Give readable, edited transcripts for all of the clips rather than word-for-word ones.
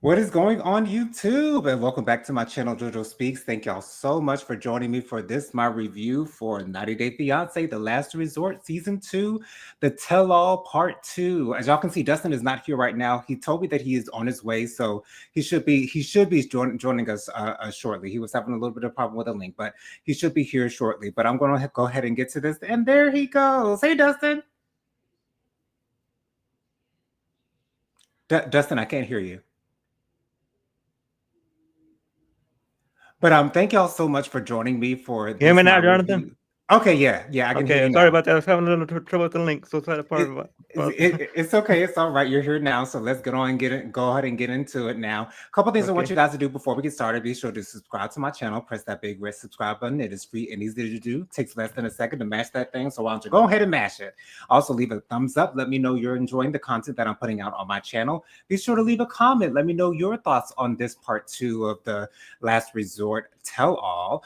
What is going on YouTube? And welcome back to my channel, JoJo Speaks. Thank y'all so much for joining me for this, my review for 90 Day Fiance, The Last Resort, Season 2, The Tell-All Part 2. As y'all can see, Dustin is not here right now. He told me that he is on his way, so he should be joining us shortly. He was having a little bit of problem with the link, but he should be here shortly. But I'm going to go ahead and get to this. And there he goes. Hey, Dustin. Dustin, I can't hear you. But thank y'all so much for joining me for this. Hear me now, Jonathan? Review. Okay, yeah, I can hear you now. Sorry about that. I was having a little trouble with the link, so sorry part of it. It's okay. It's all right. You're here now, so let's go ahead and get into it now. A couple things I want you guys to do before we get started. Be sure to subscribe to my channel. Press that big red subscribe button. It is free and easy to do. It takes less than a second to mash that thing, so why don't you go ahead and mash it. Also, leave a thumbs up. Let me know you're enjoying the content that I'm putting out on my channel. Be sure to leave a comment. Let me know your thoughts on this part 2 of the Last Resort Tell-All.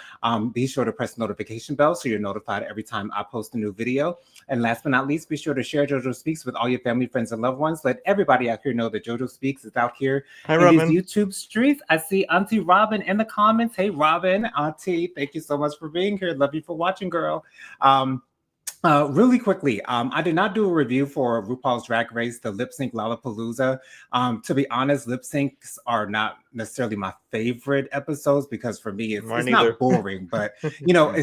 Be sure to press the notification bell so you're notified every time I post a new video. And last but not least, be sure to share JoJo Speaks with all your family, friends, and loved ones. Let everybody out here know that JoJo Speaks is out here in these YouTube streets. I see Auntie Robin in the comments. Hey, Robin, Auntie, thank you so much for being here. Love you for watching, girl. Really quickly, I did not do a review for RuPaul's Drag Race, the Lip Sync Lollapalooza. To be honest, lip syncs are not necessarily my favorite episodes because for me, it's not boring, but you know,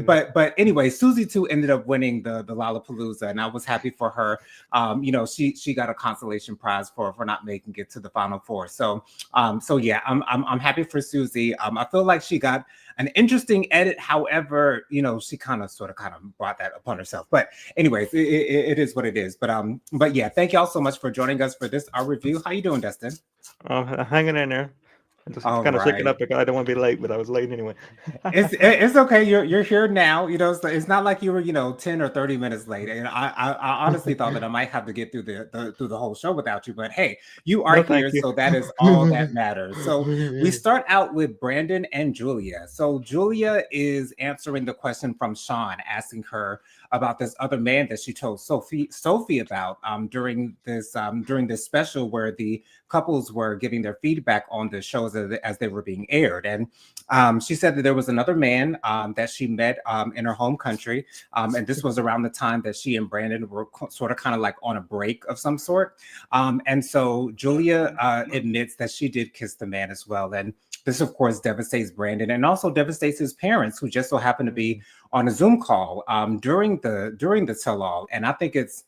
but anyway, Susie 2 ended up winning the Lollapalooza, and I was happy for her. You know, she got a consolation prize for not making it to the Final Four. So yeah, I'm happy for Susie. I feel like she got an interesting edit. However, you know, she kind of brought that upon herself. But anyways, it is what it is. But yeah, thank y'all so much for joining us for this our review. How you doing, Dustin? Hanging in there. I'm just kind of shaking up because I don't want to be late, but I was late anyway. It's okay. You're here now. You know, it's not like you were 10 or 30 minutes late. And I honestly thought that I might have to get through the whole show without you. But hey, you are here, so that is all that matters. So we start out with Brandon and Julia. So Julia is answering the question from Sean, asking her about this other man that she told Sophie about during this special where the couples were giving their feedback on the shows as they were being aired. And she said that there was another man that she met in her home country. And this was around the time that she and Brandon were sort of kind of like on a break of some sort. And so Julia admits that she did kiss the man as well. And this, of course, devastates Brandon and also devastates his parents, who just so happen to be on a Zoom call during the tell-all. And I think it's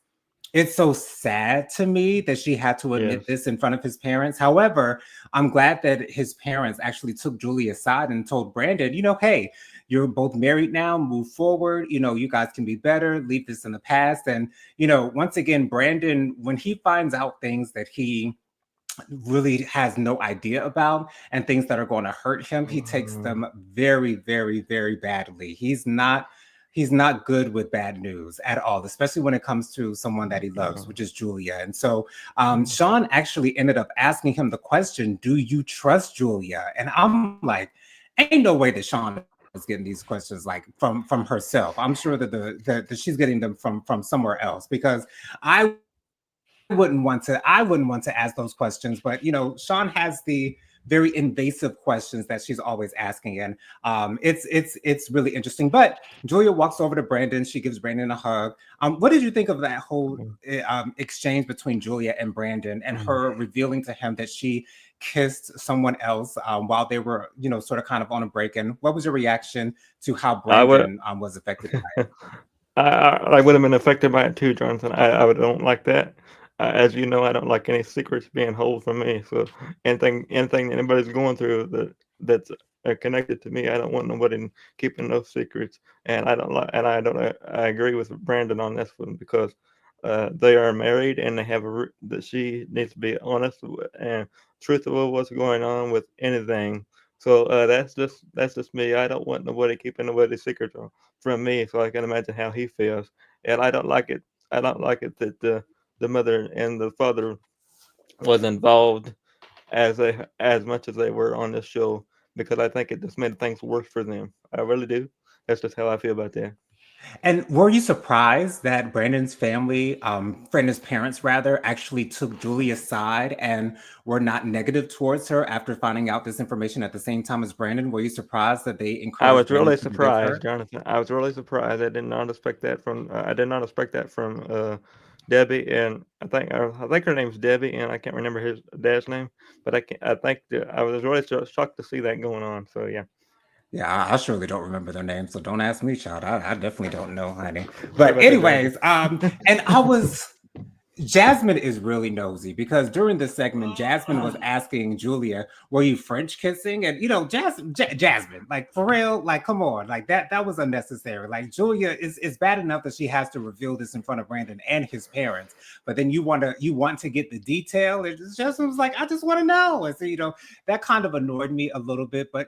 so sad to me that she had to admit this in front of his parents. However, I'm glad that his parents actually took Julie aside and told Brandon, you know, hey, you're both married now, move forward. You know, you guys can be better, leave this in the past. And, you know, once again, Brandon, when he finds out things that he really has no idea about and things that are going to hurt him, he takes them very, very, very badly. He's not good with bad news at all, especially when it comes to someone that he loves, which is Julia. And so Sean actually ended up asking him the question, do you trust Julia? And I'm like, ain't no way that Sean is getting these questions like from herself. I'm sure that that she's getting them from somewhere else, because I wouldn't want to ask those questions. But you know, Sean has the very invasive questions that she's always asking, and it's really interesting. But Julia walks over to Brandon. She gives Brandon a hug. What did you think of that whole exchange between Julia and Brandon, and her revealing to him that she kissed someone else while they were, you know, sort of kind of on a break? And what was your reaction to how Brandon was affected by it? I would have been affected by it too, Jonathan. I don't like that. As you know, I don't like any secrets being held from me. So anything anybody's going through that's connected to me, I don't want nobody keeping those secrets. And I agree with Brandon on this one, because they are married and they have that she needs to be honest and truthful what's going on with anything. So that's just me. I don't want nobody keeping nobody's secrets from me. So I can imagine how he feels, and I don't like it. I don't like it that the mother and the father was involved as much as they were on this show, because I think it just made things worse for them. I really do. That's just how I feel about that. And were you surprised that Brandon's parents rather, actually took Julia's side and were not negative towards her after finding out this information at the same time as Brandon? Were you surprised that they I encouraged was Brandon really to forgive surprised, her? Jonathan. I was really surprised. I did not expect that from Debbie, and I think her name's Debbie, and I can't remember his dad's name, but I was really shocked to see that going on. So yeah, Yeah, I surely don't remember their names, so don't ask me, child. I definitely don't know, honey. sorry But about that, Jonathan. anyways, and I was Jasmine is really nosy because during this segment, Jasmine was asking Julia, "Were you French kissing?" And Jasmine, like for real, like come on, like that was unnecessary. Like Julia is bad enough that she has to reveal this in front of Brandon and his parents, but then you want to get the detail. Jasmine was like, "I just want to know," and so that kind of annoyed me a little bit. But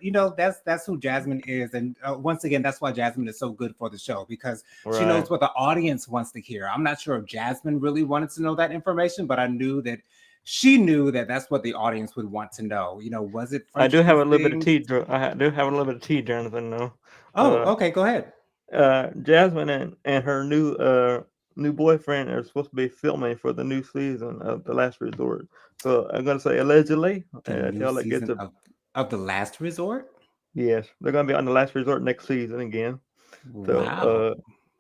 that's who Jasmine is, and once again, that's why Jasmine is so good for the show because she Right. knows what the audience wants to hear. I'm not sure if Jasmine really wanted to know that information, but I knew that she knew that that's what the audience would want to know. Was it I French do have a little bit of kissing? tea. Do have a little bit of tea, Jonathan. Though, Oh, uh, okay, go ahead. Jasmine and her new boyfriend are supposed to be filming for the new season of The Last Resort. So I'm gonna say allegedly The new until it gets season a of The Last Resort. yes, they're gonna be on The Last Resort next season again. So Wow.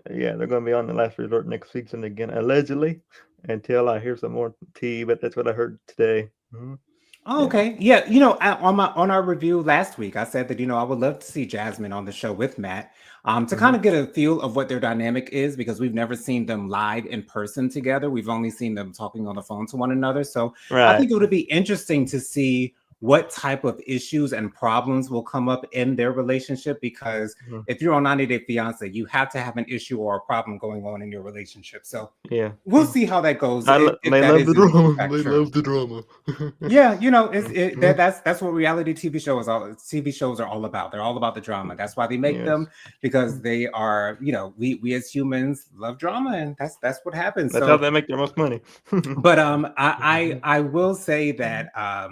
yeah, they're gonna be on The Last Resort next season again allegedly until I hear some more tea. But that's what I heard today. Oh, Yeah. okay. Yeah, on our review last week, I said that I would love to see Jasmine on the show with Matt, to hmm kind of get a feel of what their dynamic is because we've never seen them live in person together. We've only seen them talking on the phone to one another. So I Right. think it would be interesting to see what type of issues and problems will come up in their relationship because Mhm. if you're on 90 Day Fiance, you have to have an issue or a problem going on in your relationship. So Yeah. we'll see how that goes if They that love is the in drama. fact They true. love the drama. Yeah, that's what reality TV shows are all about. They're all about the drama. That's why they make them Yes. because they are, we as humans love drama and that's what happens. That's how So, they make their most money. but I will say that I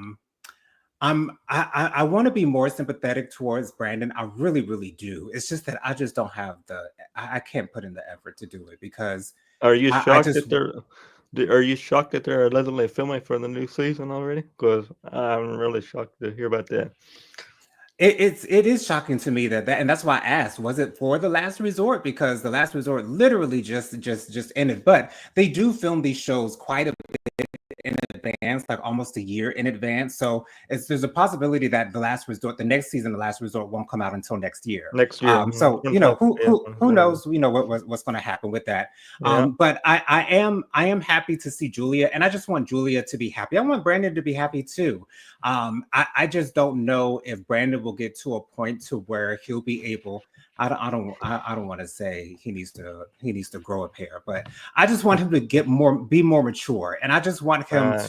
want to be more sympathetic towards Brandon. I really, really do. It's just that I just don't have I can't put in the effort to do it because Are you I shocked just that are you shocked that they're allegedly filming for the new season already? Because I'm really shocked to hear about that. it is shocking to me that and that's why I asked, was it for The Last Resort? Because The Last Resort literally just ended. But they do film these shows quite a in advance, like almost a year in advance. So there's a possibility that the next season, The Last Resort, won't come out until next year. Next year, So sometime, yeah, who November. knows? What's going to happen with that. Yeah, But I am happy to see Julia, and I just want Julia to be happy. I want Brandon to be happy too. I just don't know if Brandon will get to a point to where he'll be able. I don't want to say he needs to grow a pair, but I just want him to be more mature, and I just want him right.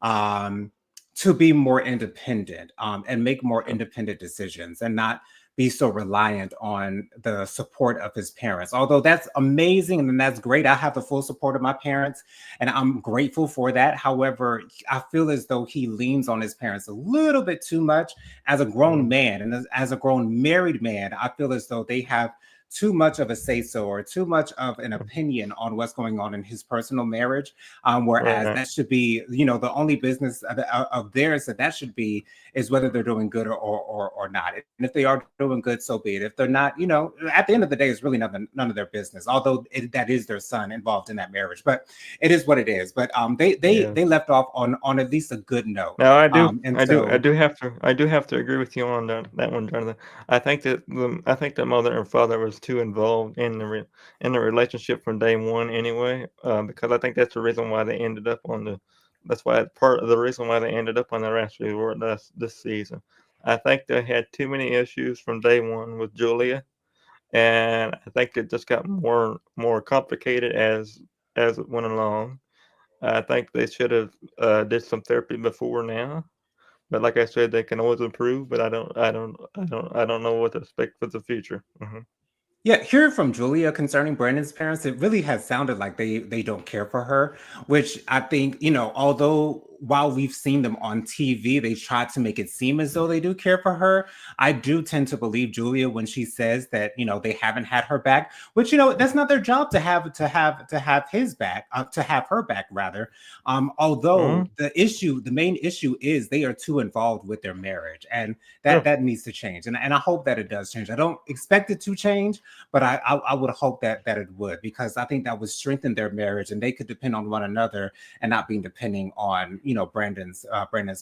um, to be more independent, and make more Yeah, independent decisions, and not be so reliant on the support of his parents. Although that's amazing and that's great, I have the full support of my parents, and I'm grateful for that. However, I feel as though he leans on his parents a little bit too much as a grown mm, man, and as a grown married man, I feel as though they have too much of a say so or too much of an mm, opinion on what's going on in his personal marriage. Whereas right. that should be, the only business of theirs that should be is whether they're doing good or not. And if they are doing good, so be it. If they're not, at the end of the day, it's really none of their business. Although that is their son involved in that marriage, but it is what it is. But Yeah. they left off on at least a good note. No, And so I do have to agree with you on that one, Jonathan. I think the mother and father was too involved in in the relationship from day one anyway. Because I think that's the reason why they ended up on the that's why part of the reason why they ended up on the last resort this season. I think they had too many issues from day one with Julia, and I think it just got more complicated as it went along. I think they should have did some therapy before now. But like I said, they can always improve. But I don't know what to expect for the future. yeah, hearing from Julia concerning Brandon's parents, it really has sounded like they don't care for her, which I think, although while we've seen them on TV, they tried to make it seem as though they do care for her. I do tend to believe Julia when she says that, they haven't had her back, which, that's not their job to have his back, to have her back rather. Although the main issue is they are too involved with their marriage, and that needs to change. And I hope that it does change. I don't expect it to change, but I would hope that it would, because I think that would strengthen their marriage, and they could depend on one another and not being depending on Brandon's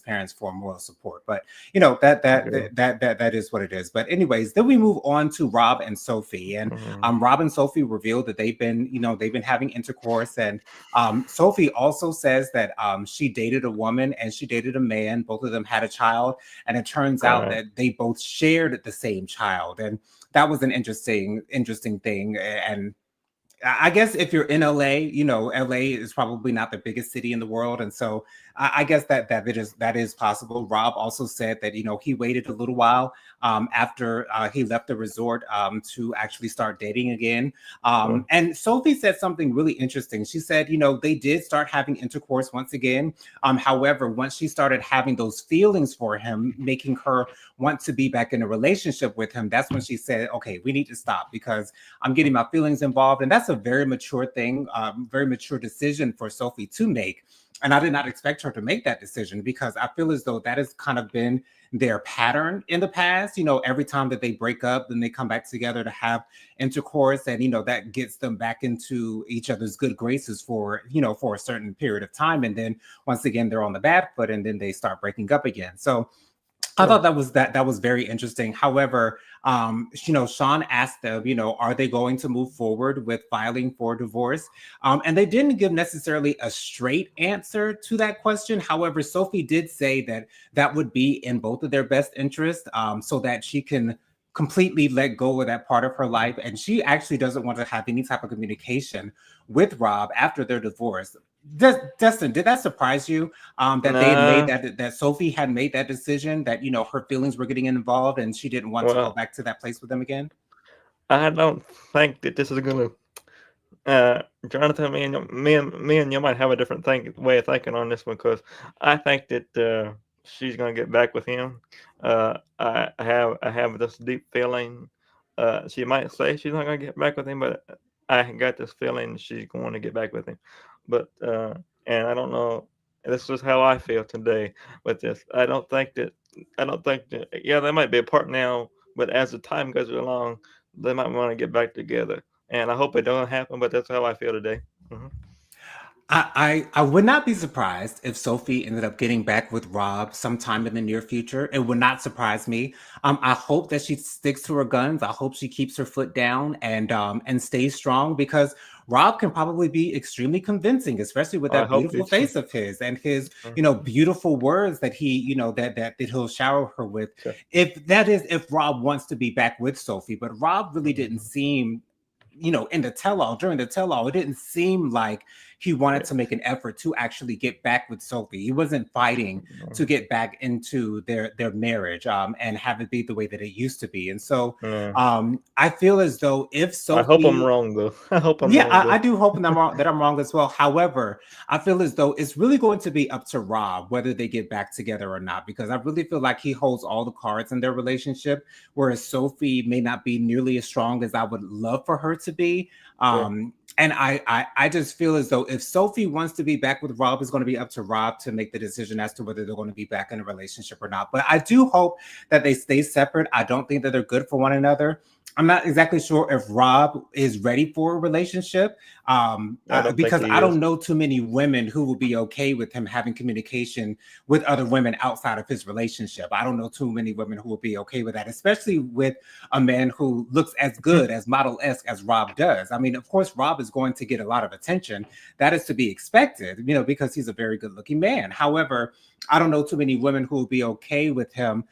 parents for moral support. But that is what it is. But anyways, then we move on to Rob and Sophie, and Rob and Sophie revealed that they've been having intercourse, and Sophie also says that she dated a woman and she dated a man. Both of them had a child, and it turns out that they both shared the same child, and that was an interesting thing. And I guess if you're in LA, LA is probably not the biggest city in the world, and so I guess that is possible. Rob also said that he waited a little while after he left the resort to actually start dating again. And Sophie said something really interesting. She said, they did start having intercourse once again. However, once she started having those feelings for him, making her want to be back in a relationship with him, that's when she said, okay, we need to stop because I'm getting my feelings involved. And that's a very mature thing, very mature decision for Sophie to make. And I did not expect her to make that decision, because I feel as though that has kind of been their pattern in the past. Every time that they break up, then they come back together to have intercourse, and that gets them back into each other's good graces for a certain period of time, and then once again they're on the bad foot, and then they start breaking up again. So I thought that was very interesting. However, Sean asked them, are they going to move forward with filing for divorce? And they didn't give necessarily a straight answer to that question. However, Sophie did say that that would be in both of their best interest, so that she can completely let go of that part of her life. And she actually doesn't want to have any type of communication with Rob after their divorce. Destin, did that surprise you that they had made that Sophie had made that decision, that her feelings were getting involved and she didn't want to go back to that place with them again? I don't think that this is going to. Jonathan, me and you might have a different way of thinking on this one, because I think that she's going to get back with him. I have this deep feeling. She might say she's not going to get back with him, but I got this feeling she's going to get back with him. But and I don't know. This is how I feel today with this. I don't think that. Yeah, they might be apart now, but as the time goes along, they might want to get back together. And I hope it don't happen, but that's how I feel today. Mm-hmm. I would not be surprised if Sophie ended up getting back with Rob sometime in the near future. It would not surprise me. I hope that she sticks to her guns. I hope she keeps her foot down and stays strong, because Rob can probably be extremely convincing, especially with that beautiful face of his and his, beautiful words that he, that he'll shower her with. Sure. If Rob wants to be back with Sophie, but Rob really didn't seem, in the during the tell-all, it didn't seem like he wanted to make an effort to actually get back with Sophie. He wasn't fighting to get back into their marriage and have it be the way that it used to be. And so I feel as though if Sophie... I hope I'm wrong, though. I hope I'm wrong. I do hope that I'm wrong as well. However, I feel as though it's really going to be up to Rob whether they get back together or not, because I really feel like he holds all the cards in their relationship, whereas Sophie may not be nearly as strong as I would love for her to be. And I just feel as though if Sophie wants to be back with Rob, it's going to be up to Rob to make the decision as to whether they're going to be back in a relationship or not. But I do hope that they stay separate. I don't think that they're good for one another. I'm not exactly sure if Rob is ready for a relationship because I don't know too many women who will be okay with him having communication with other women outside of his relationship. I don't know too many women who will be okay with that, especially with a man who looks as good, as model-esque as Rob does. I mean, of course, Rob is going to get a lot of attention. That is to be expected, because he's a very good-looking man. However, I don't know too many women who will be okay with him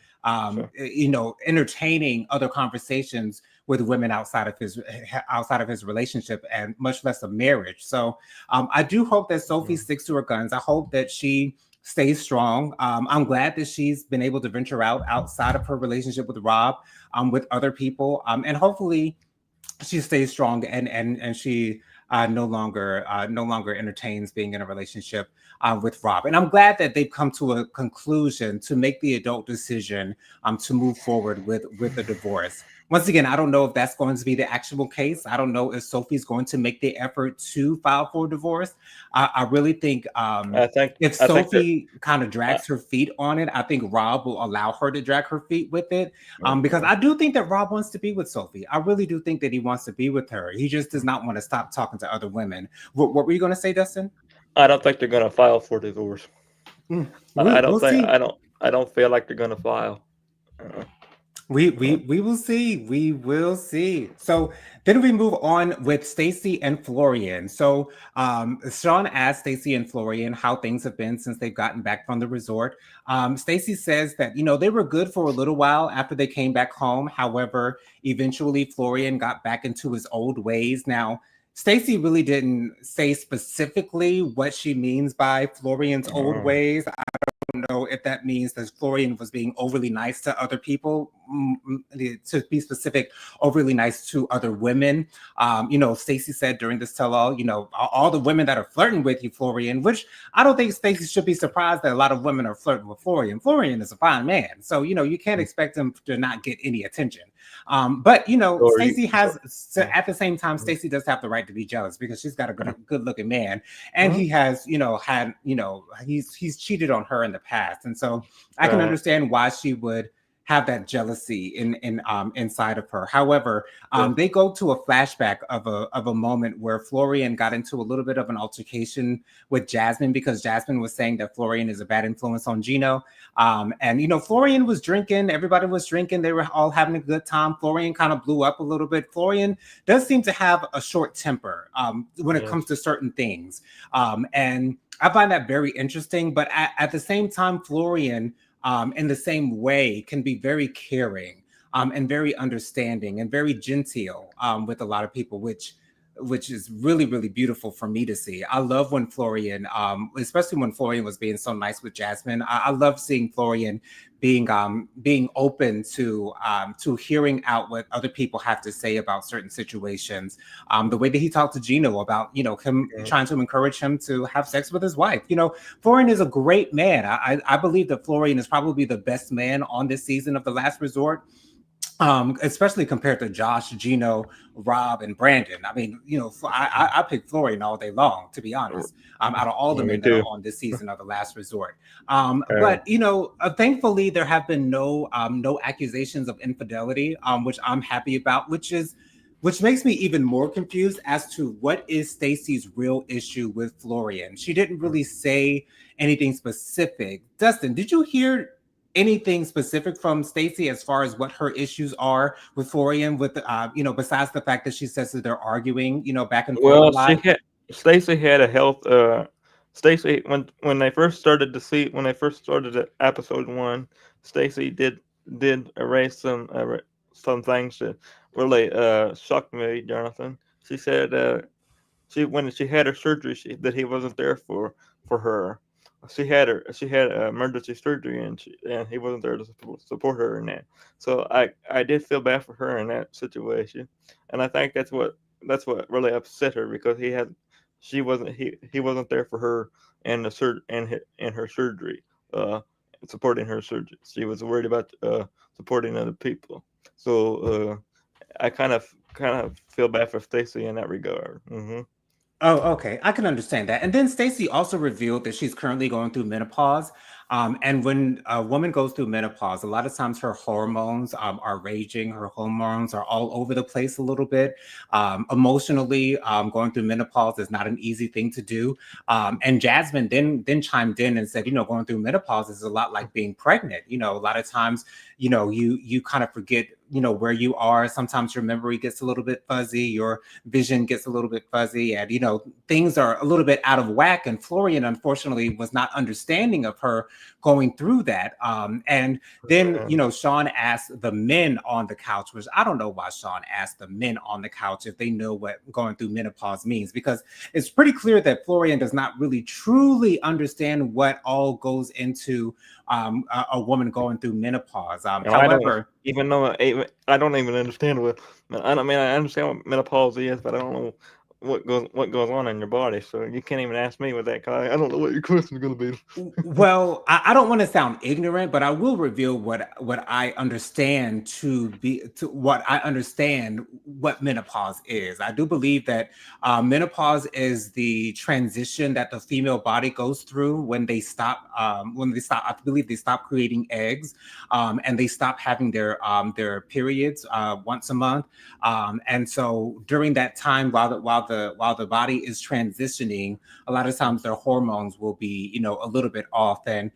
entertaining other conversations with women outside of his relationship, and much less a marriage. So I do hope that Sophie sticks to her guns. I hope that she stays strong. I'm glad that she's been able to venture outside of her relationship with Rob, with other people, and hopefully she stays strong and she no longer entertains being in a relationship with Rob. And I'm glad that they've come to a conclusion to make the adult decision to move forward with a divorce. Once again, I don't know if that's going to be the actual case. I don't know if Sophie's going to make the effort to file for divorce. I really think if I think that Sophie kind of uh, drags her feet on it, I think Rob will allow her to drag her feet with it. Because uh, I do think that Rob wants to be with Sophie. I really do think that he wants to be with her. He just does not want to stop talking to other women. What were you going to say, Dustin? I don't think they're gonna file for divorce. I don't We'll think see. I don't feel like they're gonna file. Uh, We will see. We will see. So then we move on with Stacy and Florian. So Sean asked Stacy and Florian how things have been since they've gotten back from the resort. Stacy says that they were good for a little while after they came back home. However, eventually Florian got back into his old ways. Now, Stacy really didn't say specifically what she means by Florian's old uh, ways. Know if that means that Florian was being overly nice to other people, to be specific, overly nice to other women. Stacey said during this tell-all, all the women that are flirting with you, Florian, which I don't think Stacey should be surprised that a lot of women are flirting with Florian. Florian is a fine man, so you can't expect him to not get any attention. But or you, Stacey so, has, at the same time, Stacey does have the right to be jealous because she's got a good looking man, and he has had he's cheated on her in the past, and so I can understand why she would have that jealousy inside of her. However, yeah, they go to a flashback of a moment where Florian got into a little bit of an altercation with Jasmine because Jasmine was saying that Florian is a bad influence on Gino. And Florian was drinking, everybody was drinking, they were all having a good time. Florian kind of blew up a little bit. Florian does seem to have a short temper when it yes, comes to certain things. And I find that very interesting. But at the same time, Florian, in the same way, can be very caring and very understanding and very genteel with a lot of people, which is really, really beautiful for me to see. I love when Florian, especially when Florian was being so nice with Jasmine. I love seeing Florian being open to hearing out what other people have to say about certain situations. The way that he talked to Gino about him trying to encourage him to have sex with his wife. Florian is a great man. I believe that Florian is probably the best man on this season of The Last Resort. Especially compared to Josh, Gino, Rob, and Brandon. I mean, I pick Florian all day long, to be honest. Out of all the me men that are too. on this season of The Last Resort. Uh, But thankfully there have been no accusations of infidelity, which I'm happy about, which makes me even more confused as to what is Stacy's real issue with Florian. She didn't really say anything specific. Dustin, did you hear anything specific from Stacey as far as what her issues are with Florian, with besides the fact that she says that they're arguing, back and forth a well, lot? Stacy had a health. Stacy when they first started when they first started at episode 1, Stacy did erase some things that really shocked me, Jonathan. She said when she had her surgery, that he wasn't there for her. She had emergency surgery, and he wasn't there to support her in that. So I did feel bad for her in that situation, and I think that's what really upset her, because he wasn't there for her and and her surgery, uh, supporting her surgery. She was worried about supporting other people. So I kind of feel bad for Stacy in that regard. Oh, okay. I can understand that. And then Stacey also revealed that she's currently going through menopause. And when a woman goes through menopause, a lot of times her hormones are raging. Her hormones are all over the place a little bit. Emotionally, going through menopause is not an easy thing to do. And Jasmine then chimed in and said, going through menopause is a lot like being pregnant. A lot of times, you kind of forget, where you are. Sometimes your memory gets a little bit fuzzy. Your vision gets a little bit fuzzy, and things are a little bit out of whack. And Florian, unfortunately, was not understanding of her going through that. And then Sean asked the men on the couch, which I don't know why Sean asked the men on the couch if they know what going through menopause means, because it's pretty clear that Florian does not really truly understand what all goes into a woman going through menopause. And I don't However, I don't even understand what. I don't mean, I understand what menopause is, but I don't know what goes on in your body. So you can't even ask me with that. Cause I don't know what your question is going to be. Well, I don't want to sound ignorant, but I will reveal what I understand to what I understand what menopause is. I do believe that menopause is the transition that the female body goes through when they stop. I believe they stop creating eggs, and they stop having their periods once a month. And so during that time, while the body is transitioning, a lot of times their hormones will be, a little bit off, and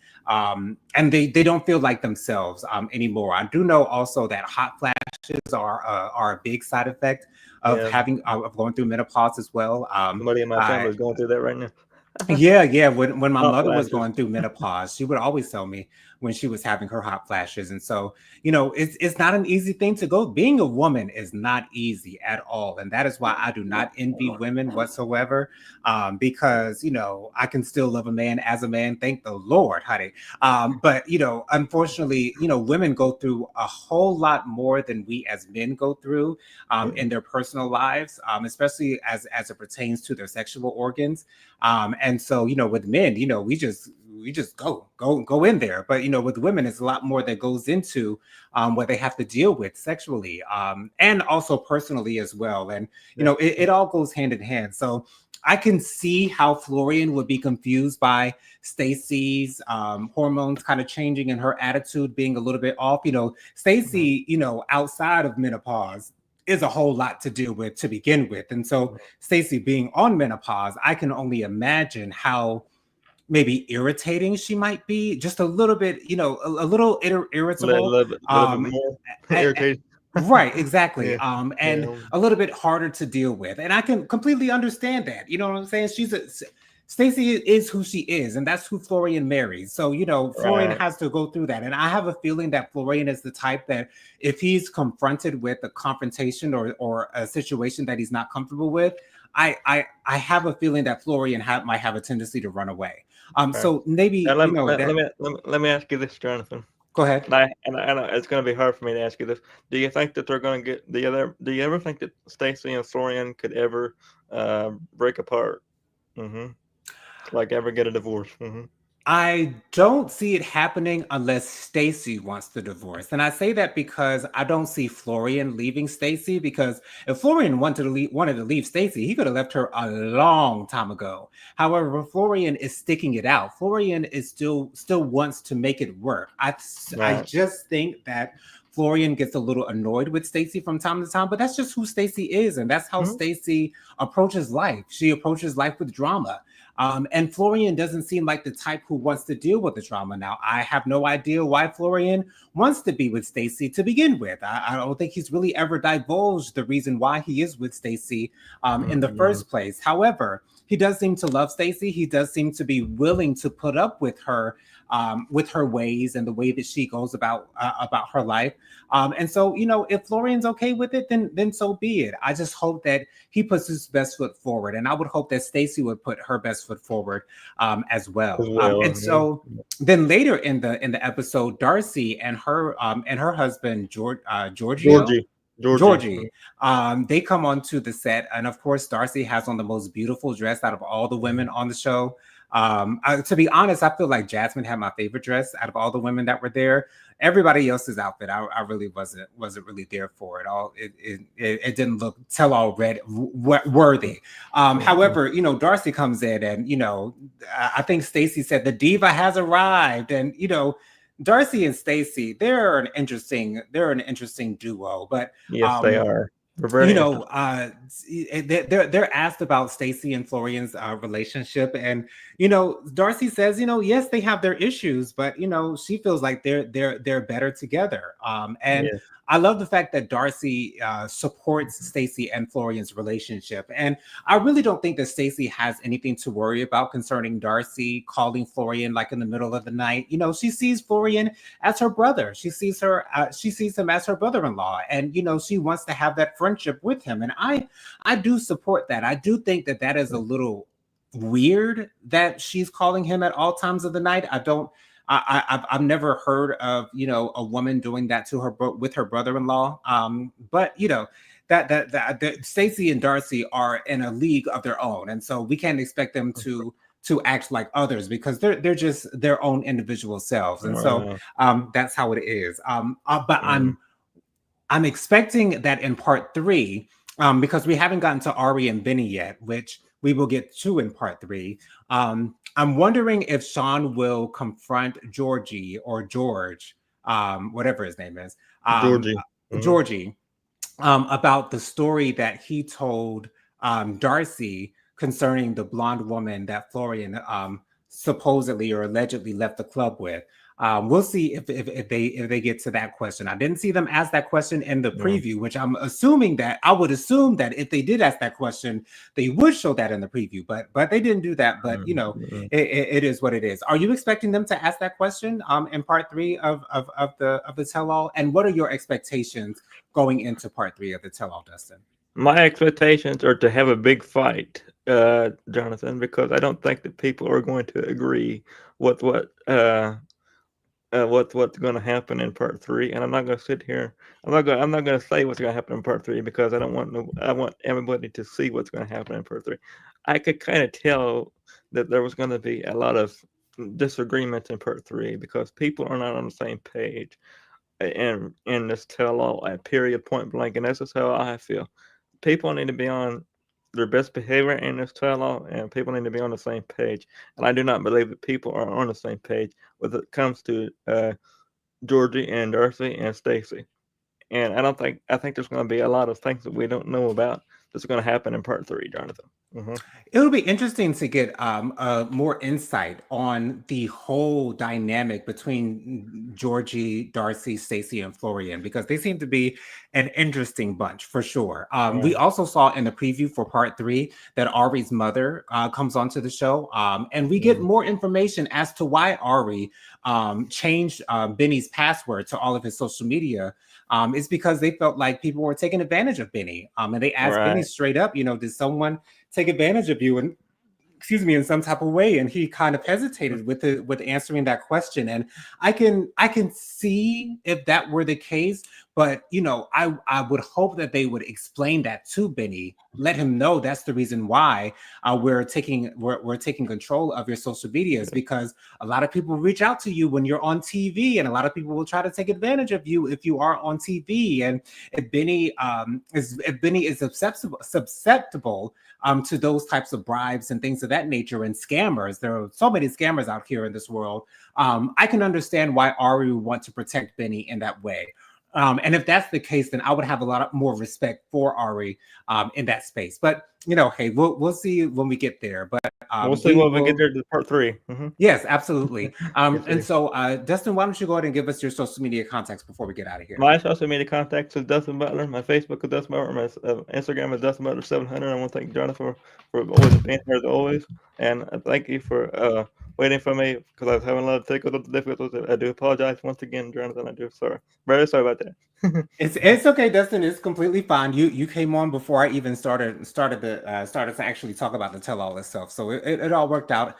they don't feel like themselves anymore. I do know also that hot flashes are a big side effect of Yeah, having of going through menopause as well. somebody in my family is going through that right now. Yeah. When my Hot mother was flashes. going through menopause, she would always tell me when she was having her hot flashes. And so, it's not an easy thing to go. Being a woman is not easy at all. And that is why I do not envy women whatsoever. Because, I can still love a man as a man. Thank the Lord, honey. But unfortunately, women go through a whole lot more than we as men go through in their personal lives, especially as it pertains to their sexual organs. And so, with men, we just go in there. But with women, it's a lot more that goes into what they have to deal with sexually, and also personally as well. And it all goes hand in hand. So I can see how Florian would be confused by Stacy's hormones kind of changing and her attitude being a little bit off. Stacy, outside of menopause is a whole lot to deal with to begin with. And so Stacy being on menopause, I can only imagine how maybe irritating she might be, just a little bit, a little irritable. Little bit more irritated. Right, exactly. Yeah, And yeah, a little bit harder to deal with. And I can completely understand that. You know what I'm saying? Stacy is who she is, and that's who Florian marries. So, Florian right. has to go through that. And I have a feeling that Florian is the type that if he's confronted with a confrontation or a situation that he's not comfortable with, I have a feeling that Florian might have a tendency to run away. Okay. So maybe, Now let me ask you this, Jonathan. go ahead. I know it's going to be hard for me to ask you this. Do you think that they're going to get the other? Do you ever think that Stacy and Florian could ever break apart? Mm-hmm. Like ever get a divorce? Mm-hmm. I don't see it happening unless Stacy wants the divorce. And I say that because I don't see Florian leaving Stacy, because if Florian wanted to leave Stacy, he could have left her a long time ago. However, Florian is sticking it out. Florian is still wants to make it work. I Right. just think that Florian gets a little annoyed with Stacy from time to time, but that's just who Stacy is, and that's how Mm-hmm. Stacy approaches life. She approaches life with drama. And Florian doesn't seem like the type who wants to deal with the drama. Now, I have no idea why Florian wants to be with Stacy to begin with. I don't think he's really ever divulged the reason why he is with Stacy in the Mm-hmm. first place. However, he does seem to love Stacy. He does seem to be willing to put up with her ways and the way that she goes about her life. And so, if Florian's okay with it, then so be it. I just hope that he puts his best foot forward, and I would hope that Stacy would put her best foot forward as As well. well. And so then later in the episode, Darcy and her husband Giorgio. Georgie. Georgie, they come onto the set, and of course, Darcy has on the most beautiful dress out of all the women on the show. To be honest, I feel like Jasmine had my favorite dress out of all the women that were there. Everybody else's outfit, I really wasn't really there for it all. It didn't look tell all red worthy. However, Darcy comes in, and I think Stacy said the diva has arrived, and Darcy and Stacy, they're an interesting duo, but Yes, they are. They're very interesting. they're asked about Stacy and Florian's relationship, and Darcy says, yes, they have their issues, but she feels like they're better together. And Yes. I love the fact that Darcy supports Stacy and Florian's relationship, and I really don't think that Stacy has anything to worry about concerning Darcy calling Florian like in the middle of the night. She sees Florian as her brother. She sees him as her brother-in-law, and she wants to have that friendship with him. And I do support that. I do think that is a little weird that she's calling him at all times of the night. I've never heard of a woman doing that to her with her brother-in-law. But that Stacey and Darcy are in a league of their own, and so we can't expect them to act like others because they're just their own individual selves, and so that's how it is. But I'm expecting that in part 3, because we haven't gotten to Ari and Benny yet, which we will get to in part 3. I'm wondering if Sean will confront Georgie or George, whatever his name is, Georgie, about the story that he told Darcy concerning the blonde woman that Florian supposedly or allegedly left the club with. We'll see if they get to that question. I didn't see them ask that question in the preview, which I would assume that if they did ask that question, they would show that in the preview. But they didn't do that. But it is what it is. Are you expecting them to ask that question in part 3 of the tell-all? And what are your expectations going into part 3 of the tell-all, Dustin? My expectations are to have a big fight, Jonathan, because I don't think that people are going to agree with what's going to happen in part 3, and I'm not going to sit here. I'm not going to say what's going to happen in part 3 because I want everybody to see what's going to happen in part 3. I could kind of tell that there was going to be a lot of disagreements in part 3 because people are not on the same page in this tell-all at period, point blank, and that's just how I feel. People need to be on their best behavior in this tell-all, and people need to be on the same page. And I do not believe that people are on the same page when it comes to Georgie and Darcy and Stacey. And I think there's going to be a lot of things that we don't know about that's going to happen in part 3, Jonathan. It'll be interesting to get more insight on the whole dynamic between Georgie, Darcy, Stacey, and Florian, because they seem to be an interesting bunch for sure. We also saw in the preview for part 3 that Ari's mother comes onto the show, and we get more information as to why Ari changed Benny's password to all of his social media. It's because they felt like people were taking advantage of Benny, and they asked Benny straight up, did someone take advantage of you and in some type of way? And he kind of hesitated with answering that question. And I can see if that were the case, but I would hope that they would explain that to Benny, let him know that's the reason why we're taking control of your social medias, because a lot of people reach out to you when you're on TV, and a lot of people will try to take advantage of you if you are on TV. And if Benny is susceptible to those types of bribes and things of that nature, and scammers, there are so many scammers out here in this world. I can understand why Ari would want to protect Benny in that way. And if that's the case, then I would have a lot more respect for Ari in that space. But hey, we'll see when we get there. But we'll see when we get there to part 3. Yes, absolutely. And so, Dustin, why don't you go ahead and give us your social media contacts before we get out of here? My social media contacts is Dustin Butler. My Facebook is Dustin Butler. My Instagram is Dustin Butler 700. I want to thank Jonathan for always being here as always, and thank you for waiting for me because I was having a lot of technical difficulties. I do apologize once again, Jonathan. I do very sorry about that. It's okay, Dustin. It's completely fine. You came on before I even started to actually talk about the tell-all itself. So it all worked out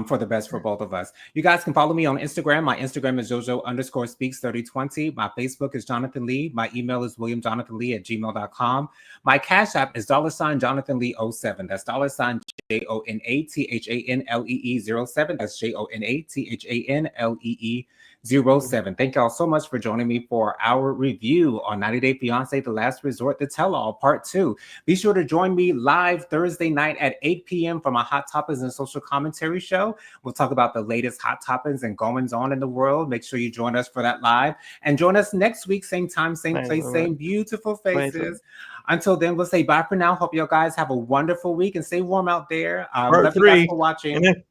for the best for both of us. You guys can follow me on Instagram. My Instagram is JoJo_speaks3020. My Facebook is Jonathan Lee. My email is williamjonathanlee@gmail.com. My Cash App is $JonathanLee07. That's $JonaThanlee07. That's JonaThanlee07. Thank y'all so much for joining me for our review on 90 Day Fiance, The Last Resort, The Tell-All, Part 2. Be sure to join me live Thursday night at 8 p.m. for my Hot Topics and Social Commentary show. We'll talk about the latest hot topics and goings on in the world. Make sure you join us for that live. And join us next week, same time, same place, same beautiful faces. Until then, we'll say bye for now. Hope you guys have a wonderful week and stay warm out there. Part 3. You guys for watching.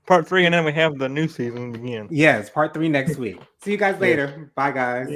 Part 3, and then we have the new season begin. Yes, part 3 next week. See you guys later. Bye, guys.